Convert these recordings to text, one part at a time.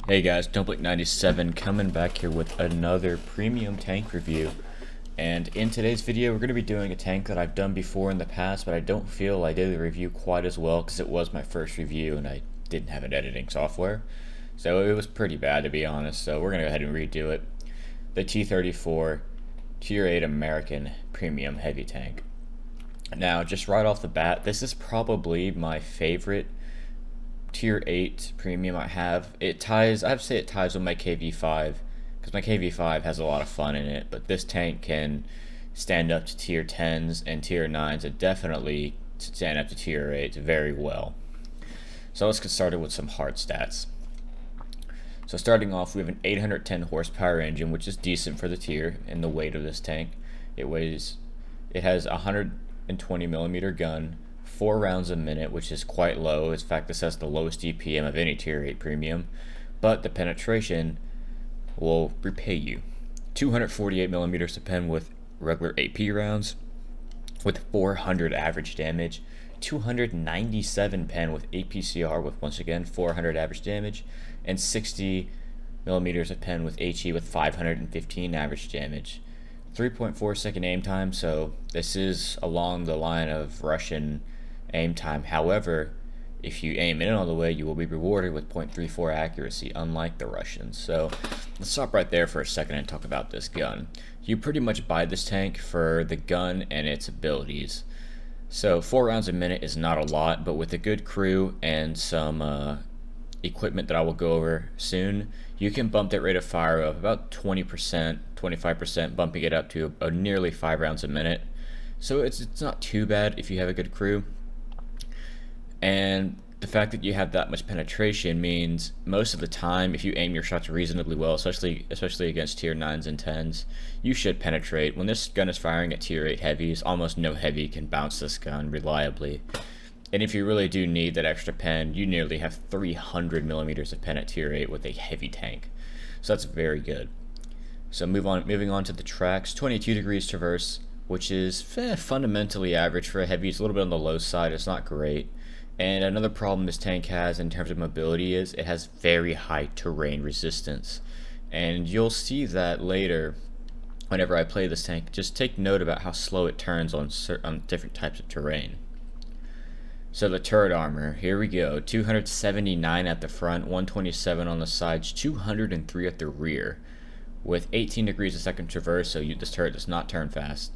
Hey guys, Dumpling97 coming back here with another premium tank review. And in today's video, we're going to be doing a tank that I've done before in the past, but I don't feel I did the review quite as well because it was my first review and I didn't have an editing software. So it was pretty bad, to be honest, so we're going to go ahead and redo it. The T-34 Tier 8 American Premium Heavy Tank. Now, just right off the bat, this is probably my favorite Tier 8 premium I have. I'd say it ties with my KV5 because my KV5 has a lot of fun in it, but this tank can stand up to Tier 10s and Tier 9s and definitely stand up to Tier 8s very well. So let's get started with some hard stats. So starting off, we have an 810 horsepower engine, which is decent for the tier and the weight of this tank. It has a 120 millimeter gun, 4 rounds a minute, which is quite low. In fact, this has the lowest DPM of any Tier 8 premium, but the penetration will repay you. 248 millimeters to pen with regular AP rounds, with 400 average damage. 297 pen with APCR with, once again, 400 average damage, and 60 millimeters of pen with HE with 515 average damage. 3.4 second aim time, so this is along the line of Russian aim time. However, if you aim in all the way, you will be rewarded with 0.34 accuracy, unlike the Russians. So let's stop right there for a second and talk about this gun. You pretty much buy this tank for the gun and its abilities. So 4 rounds a minute is not a lot, but with a good crew and some equipment that I will go over soon, you can bump that rate of fire of about 20%, 25%, bumping it up to nearly 5 rounds a minute. So it's not too bad if you have a good crew. And the fact that you have that much penetration means most of the time, if you aim your shots reasonably well, especially against Tier 9s and 10s, you should penetrate. When this gun is firing at Tier 8 heavies, almost no heavy can bounce this gun reliably. And if you really do need that extra pen, you nearly have 300 millimeters of pen at Tier 8 with a heavy tank. So that's very good. So moving on to the tracks, 22 degrees traverse, which is fundamentally average for a heavy. It's a little bit on the low side. It's not great. And another problem this tank has in terms of mobility is it has very high terrain resistance. And you'll see that later whenever I play this tank. Just take note about how slow it turns on different types of terrain. So the turret armor, here we go. 279 at the front, 127 on the sides, 203 at the rear. With 18 degrees a second traverse, so this turret does not turn fast.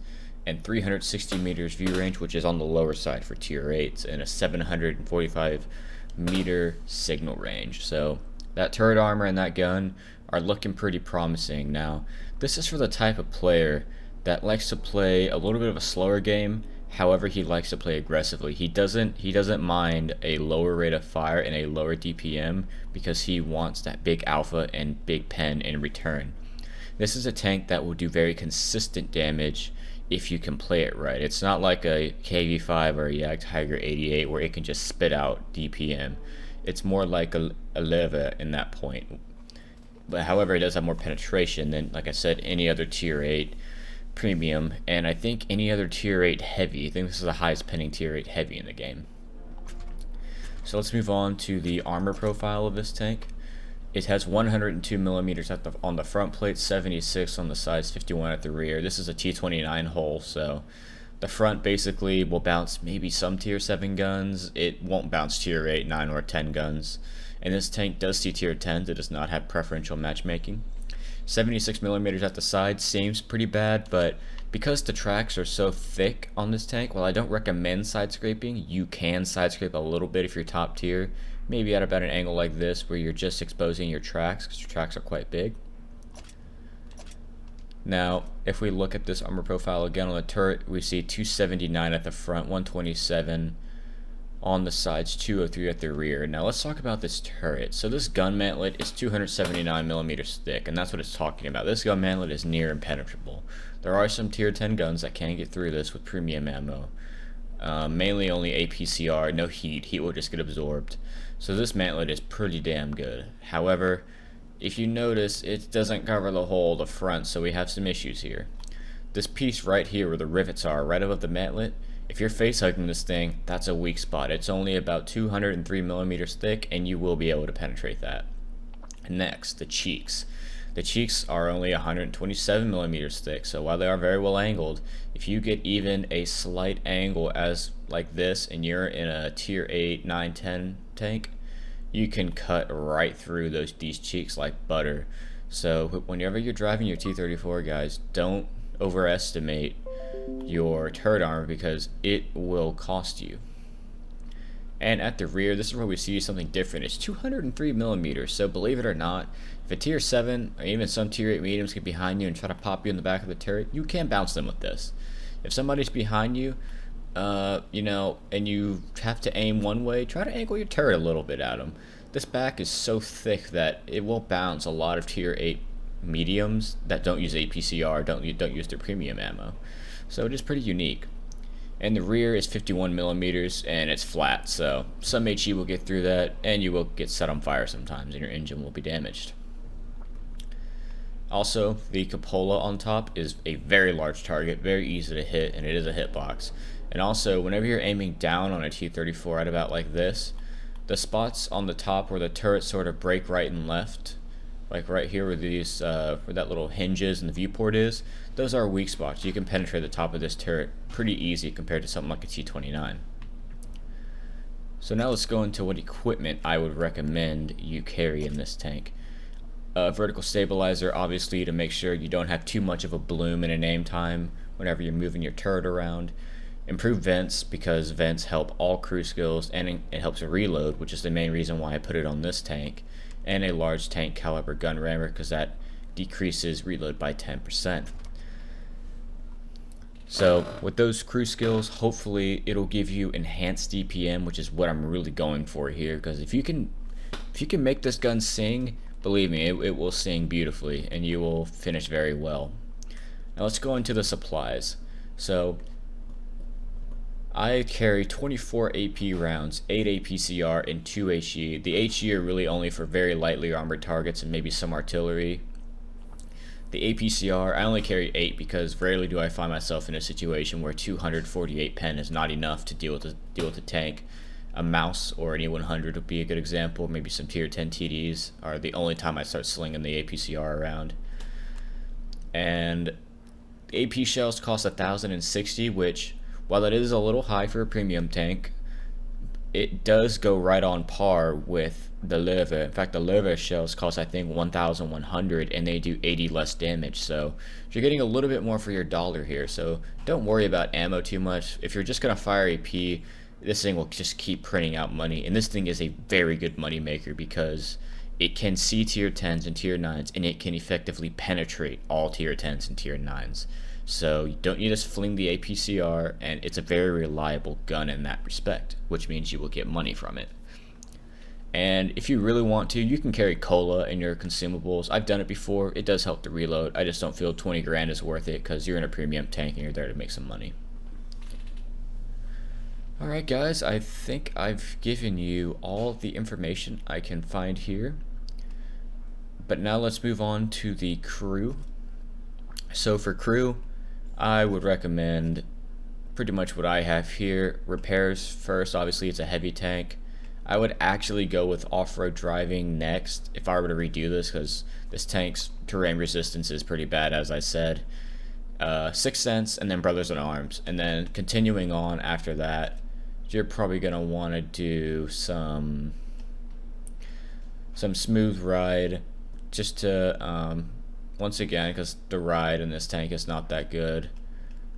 And 360 meters view range, which is on the lower side for Tier 8s, and a 745 meter signal range. So that turret armor and that gun are looking pretty promising. Now, this is for the type of player that likes to play a little bit of a slower game. However, he likes to play aggressively. He doesn't mind a lower rate of fire and a lower DPM because he wants that big alpha and big pen in return. This is a tank that will do very consistent damage if you can play it right. It's not like a KV5 or a Tiger 88 where it can just spit out DPM. It's more like a Leva in that point. But however, it does have more penetration than, like I said, any other Tier 8 premium, and I think any other Tier 8 heavy. I think this is the highest penning Tier 8 heavy in the game. So let's move on to the armor profile of this tank. It has 102 millimeters on the front plate, 76 on the sides, 51 at the rear. This is a T-29 hull, so the front basically will bounce maybe some Tier 7 guns. It won't bounce Tier 8, 9, or 10 guns. And this tank does see Tier 10s. It does not have preferential matchmaking. 76 millimeters at the side seems pretty bad, but because the tracks are so thick on this tank, while I don't recommend side scraping, you can side scrape a little bit if you're top tier. Maybe at about an angle like this where you're just exposing your tracks because your tracks are quite big. Now, if we look at this armor profile again on the turret, we see 279 at the front, 127 on the sides, 203 at the rear. Now let's talk about this turret. So this gun mantlet is 279 millimeters thick, and that's what it's talking about. This gun mantlet is near impenetrable. There are some Tier 10 guns that can get through this with premium ammo. Mainly only APCR, no heat. Heat will just get absorbed. So this mantlet is pretty damn good. However, if you notice, it doesn't cover the whole of the front, so we have some issues here. This piece right here where the rivets are, right above the mantlet, if you're face hugging this thing, that's a weak spot. It's only about 203 millimeters thick, and you will be able to penetrate that. Next, the cheeks. The cheeks are only 127 millimeters thick, so while they are very well angled, if you get even a slight angle as like this and you're in a tier 8, 9, 10 tank, you can cut right through these cheeks like butter. So whenever you're driving your T-34, guys, don't overestimate your turret armor because it will cost you. And at the rear, this is where we see something different. It's 203 millimeters, so believe it or not, if a tier 7 or even some tier 8 mediums get behind you and try to pop you in the back of the turret, you can bounce them with this. If somebody's behind you, you know, and you have to aim one way, try to angle your turret a little bit at them. This back is so thick that it will bounce a lot of tier 8 mediums that don't use APCR, don't use their premium ammo. So it is pretty unique. And the rear is 51 millimeters and it's flat, so some HE will get through that and you will get set on fire sometimes and your engine will be damaged. Also, the cupola on top is a very large target, very easy to hit, and it is a hitbox. And also, whenever you're aiming down on a T-34 at about like this, the spots on the top where the turrets sort of break right and left, like right here where these where that little hinges and the viewport is, those are weak spots. You can penetrate the top of this turret pretty easy compared to something like a T-29. So now let's go into what equipment I would recommend you carry in this tank. Vertical stabilizer, obviously, to make sure you don't have too much of a bloom in an aim time whenever you're moving your turret around. Improved vents, because vents help all crew skills and it helps reload, which is the main reason why I put it on this tank. And a large tank caliber gun rammer, because that decreases reload by 10%. So with those crew skills, hopefully it'll give you enhanced DPM, which is what I'm really going for here, because if you can make this gun sing, believe me, it will sing beautifully and you will finish very well. Now let's go into the supplies. So I carry 24 AP rounds, 8 APCR, and 2 HE. The HE are really only for very lightly armored targets and maybe some artillery. The APCR, I only carry 8 because rarely do I find myself in a situation where 248 pen is not enough to deal with the tank. A mouse or an E100 would be a good example. Maybe some tier 10 TDs are the only time I start slinging the APCR around. And the AP shells cost 1,060, which, while it is a little high for a premium tank, it does go right on par with the Löwe. In fact, the Löwe shells cost, I think, 1,100 and they do 80 less damage. So you're getting a little bit more for your dollar here. So don't worry about ammo too much. If you're just going to fire AP, this thing will just keep printing out money. And this thing is a very good money maker because it can see tier 10s and tier 9s and it can effectively penetrate all tier 10s and tier 9s. So you don't need to fling the APCR, and it's a very reliable gun in that respect, which means you will get money from it. And if you really want to, you can carry cola in your consumables. I've done it before. It does help to reload. I just don't feel 20 grand is worth it because you're in a premium tank and you're there to make some money. Alright guys, I think I've given you all the information I can find here. But now let's move on to the crew. So for crew, I would recommend pretty much what I have here. Repairs first, obviously it's a heavy tank. I would actually go with off-road driving next if I were to redo this, because this tank's terrain resistance is pretty bad, as I said. 6th Sense and then Brothers in Arms, and then continuing on after that, you're probably going to want to do some smooth ride, just to once again, because the ride in this tank is not that good.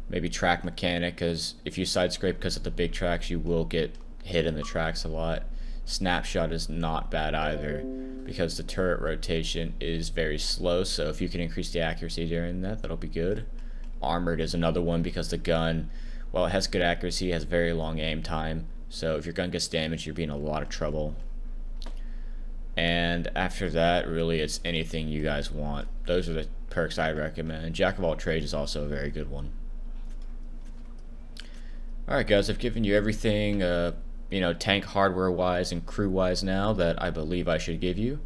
Maybe track mechanic, because if you side scrape because of the big tracks, you will get hit in the tracks a lot. Snapshot is not bad either, because the turret rotation is very slow, so if you can increase the accuracy during that, that'll be good. Armored is another one, because the gun, while it has good accuracy, it has very long aim time, so if your gun gets damaged, you're being in a lot of trouble. And after that, really, it's anything you guys want. Those are the perks I recommend. Jack of all trades is also a very good one. Alright guys, I've given you everything, you know, tank hardware wise and crew wise now that I believe I should give you.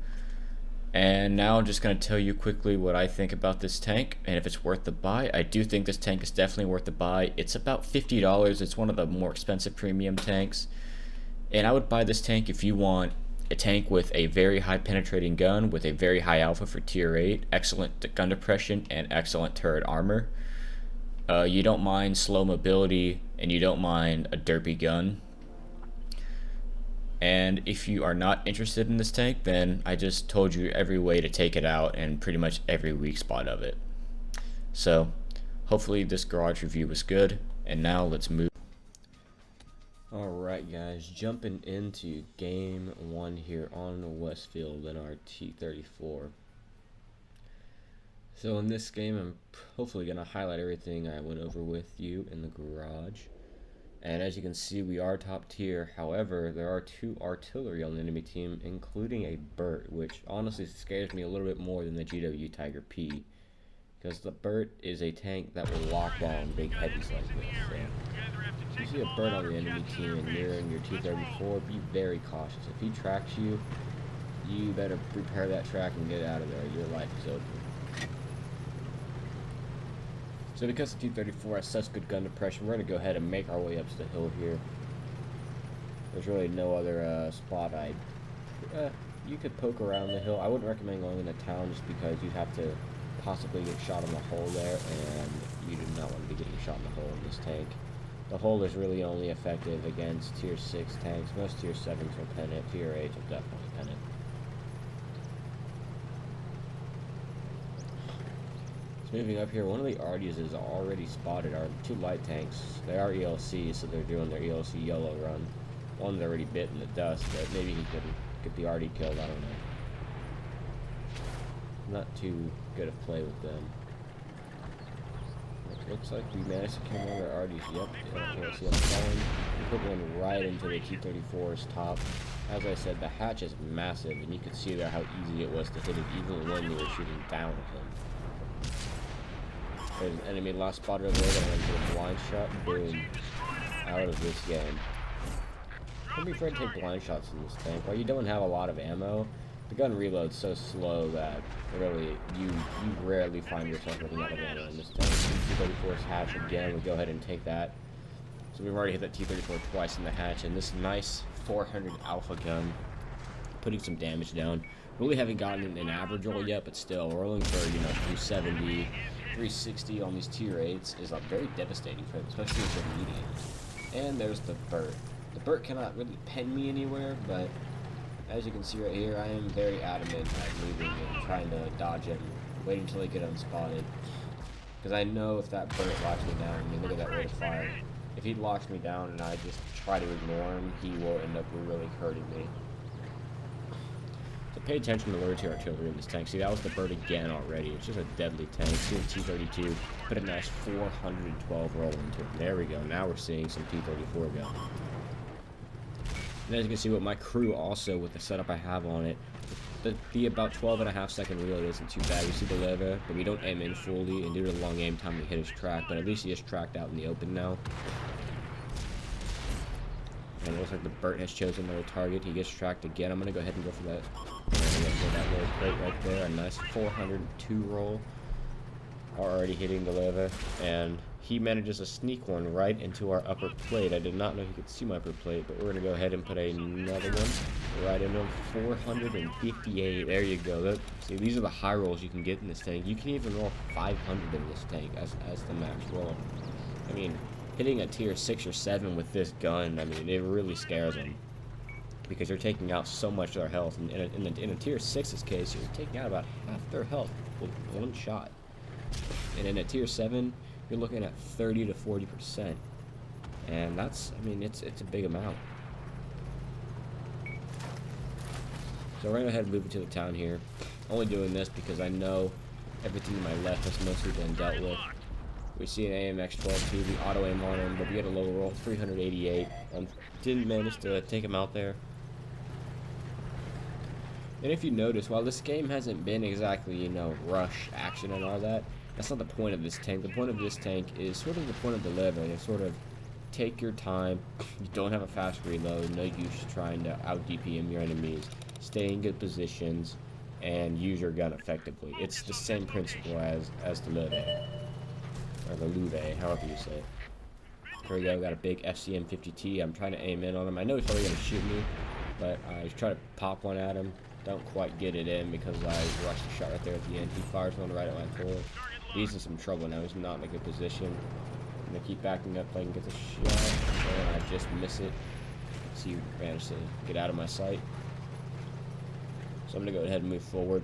And now I'm just going to tell you quickly what I think about this tank and if it's worth the buy. I do think this tank is definitely worth the buy. It's about $50. It's one of the more expensive premium tanks. And I would buy this tank if you want a tank with a very high penetrating gun with a very high alpha for tier 8, excellent gun depression, and excellent turret armor. You don't mind slow mobility, and you don't mind a derpy gun. And if you are not interested in this tank, then I just told you every way to take it out and pretty much every weak spot of it. So hopefully this garage review was good, and now let's move. Alright guys, jumping into game 1 here on Westfield in our T-34. So in this game, I'm hopefully going to highlight everything I went over with you in the garage. And as you can see, we are top tier. However, there are 2 artillery on the enemy team, including a Burt, which honestly scares me a little bit more than the GW Tiger P. Because the Burt is a tank that will lock bomb big heavies like this. So if you see a Burt on the enemy team and you're in your T-34, be very cautious. If he tracks you, you better prepare that track and get out of there. Your life is over. So because the T-34 has such good gun depression, we're going to go ahead and make our way up to the hill here. There's really no other spot you could poke around the hill. I wouldn't recommend going into town just because you'd have to possibly get shot in the hole there, and you do not want to be getting shot in the hole in this tank. The hole is really only effective against tier 6 tanks. Most tier 7s will pen it, tier 8s will definitely pen it. So moving up here, one of the Arties is already spotted. Our 2 light tanks, they are ELC, so they're doing their ELC yellow run. One's already bit in the dust, but maybe he could get the Artie killed, I don't know. Not too good of play with them. It looks like we managed to kill one of our Arties. Yep, ELC up falling. We put one right into the T-34's top. As I said, the hatch is massive, and you could see there how easy it was to hit it even when we were shooting down at him. There's an enemy last spotted over there that went to a blind shot. Boom. Out of this game. Don't be afraid to take blind shots in this tank. While you don't have a lot of ammo, the gun reloads so slow that really you rarely find yourself running out of ammo in this tank. T-34's hatch again, we go ahead and take that. So we've already hit that T-34 twice in the hatch, and this nice 400 alpha gun, putting some damage down. Really haven't gotten an average roll yet, but still, rolling for, 370, 360 on these tier 8s is very devastating for them, especially if they're mediums. And there's the Burt. The Burt cannot really pen me anywhere, but as you can see right here, I am very adamant at moving and trying to dodge it and wait until they get unspotted. Because I know if that Burt locks me down, look at that rate of fire. If he locks me down and I just try to ignore him, he will end up really hurting me. So pay attention to the lower tier artillery in this tank. See, that was the Burt again already. It's just a deadly tank. See the T-32, put a nice 412 roll into it. There we go. Now we're seeing some T-34 go. And as you can see with my crew also, with the setup I have on it, the about 12.5 second reload isn't too bad. We see the lever, but we don't aim in fully, and due to the long aim time, we hit his track, but at least he is tracked out in the open now. And it looks like the Burt has chosen another target. He gets tracked again. I'm going to go ahead and go for that. I'm going to go that little plate right there. A nice 402 roll. Already hitting the lever, and he manages to sneak one right into our upper plate. I did not know he could see my upper plate, but we're going to go ahead and put another one right into him. 458. There you go. See, these are the high rolls you can get in this tank. You can even roll 500 in this tank as the max roll. I mean, hitting a tier 6 or 7 with this gun, I mean, it really scares them. Because you're taking out so much of their health. And in a tier 6's case, you're taking out about half their health with one shot. And in a tier 7, you're looking at 30 to 40%. And that's, I mean, it's a big amount. So we're going to go ahead and move into the town here. Only doing this because I know everything to my left has mostly been dealt with. We see an AMX-12 the auto aim on him, but we get a low roll, 388. Didn't manage to take him out there. And if you notice, while this game hasn't been exactly, rush action and all that, that's not the point of this tank. The point of this tank is sort of the point of the lever. It's sort of take your time. You don't have a fast reload. No use trying to out DPM your enemies. Stay in good positions and use your gun effectively. It's the same principle as the lever, or the Luve, however you say it. Here we go. Got a big FCM 50T. I'm trying to aim in on him. I know he's probably gonna shoot me, but I try to pop one at him. Don't quite get it in because I rushed a shot right there at the end. He fires one right at my forward. He's in some trouble now. He's not in a good position. I'm going to keep backing up, playing, get the shot, and I just miss it. So he managed to get out of my sight. So I'm going to go ahead and move forward.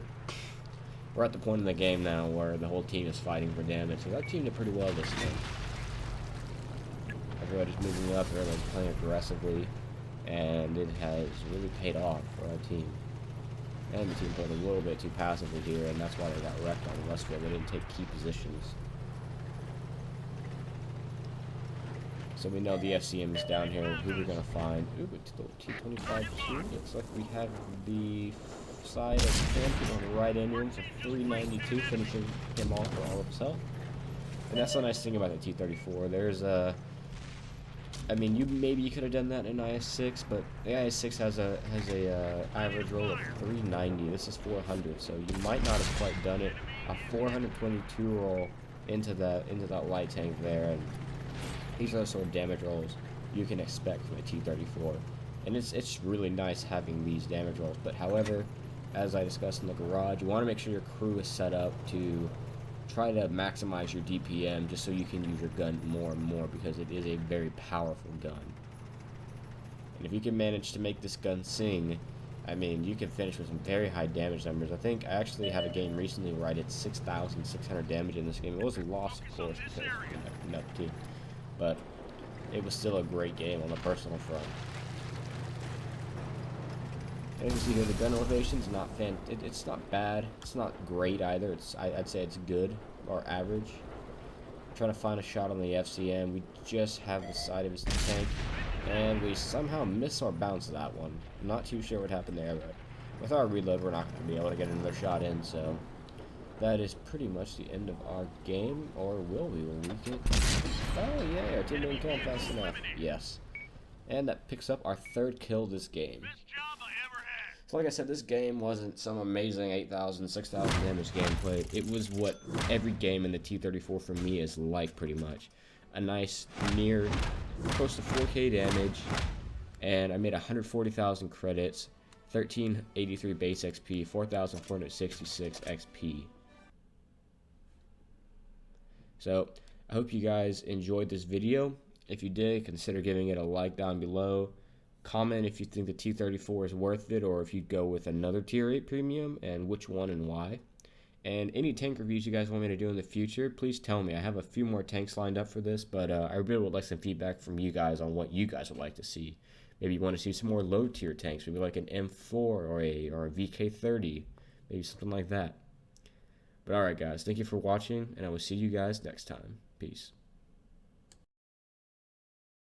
We're at the point in the game now where the whole team is fighting for damage. So that team did pretty well this game. Everybody's moving up, everybody's playing aggressively, and it has really paid off for our team. And the team played a little bit too passively here, and that's why they got wrecked on Westfield. They didn't take key positions. So we know the FCM is down here. Who we're gonna find? Ooh, it's the T-34 too. Looks like we have the side of Hampton on the right engines, a 392, finishing him off for all of his health. And that's the nice thing about the T-34. There's a, I mean, maybe you could have done that in IS-6, but the IS-6 has a average roll of 390. This is 400, so you might not have quite done it. A 422 roll into that light tank there, and these are the sort of damage rolls you can expect from a T-34. And it's really nice having these damage rolls. But however, as I discussed in the garage, you want to make sure your crew is set up to try to maximize your DPM just so you can use your gun more and more, because it is a very powerful gun. And if you can manage to make this gun sing, I mean, you can finish with some very high damage numbers. I think I actually had a game recently where I did 6,600 damage in this game. It was a loss, of course, because another team, but it was still a great game on the personal front. And you can see here the gun elevation's not it's not bad. It's not great either. I'd say it's good or average. I'm trying to find a shot on the FCM. We just have the side of his tank, and we somehow miss our bounce of that one. I'm not too sure what happened there, but with our reload, we're not going to be able to get another shot in. So that is pretty much the end of our game, or will we when we get? Oh yeah, our team didn't kill him fast enough. Yes, and that picks up our third kill this game. So like I said, this game wasn't some amazing 8,000, 6,000 damage gameplay. It was what every game in the T-34 for me is like, pretty much. A nice, near, close to 4K damage, and I made 140,000 credits, 1383 base XP, 4,466 XP. So, I hope you guys enjoyed this video. If you did, consider giving it a like down below. Comment if you think the T-34 is worth it, or if you'd go with another Tier 8 Premium, and which one and why. And any tank reviews you guys want me to do in the future, please tell me. I have a few more tanks lined up for this, but I really would like some feedback from you guys on what you guys would like to see. Maybe you want to see some more low tier tanks, maybe like an M4 or a VK30, maybe something like that. But alright guys, thank you for watching, and I will see you guys next time. Peace.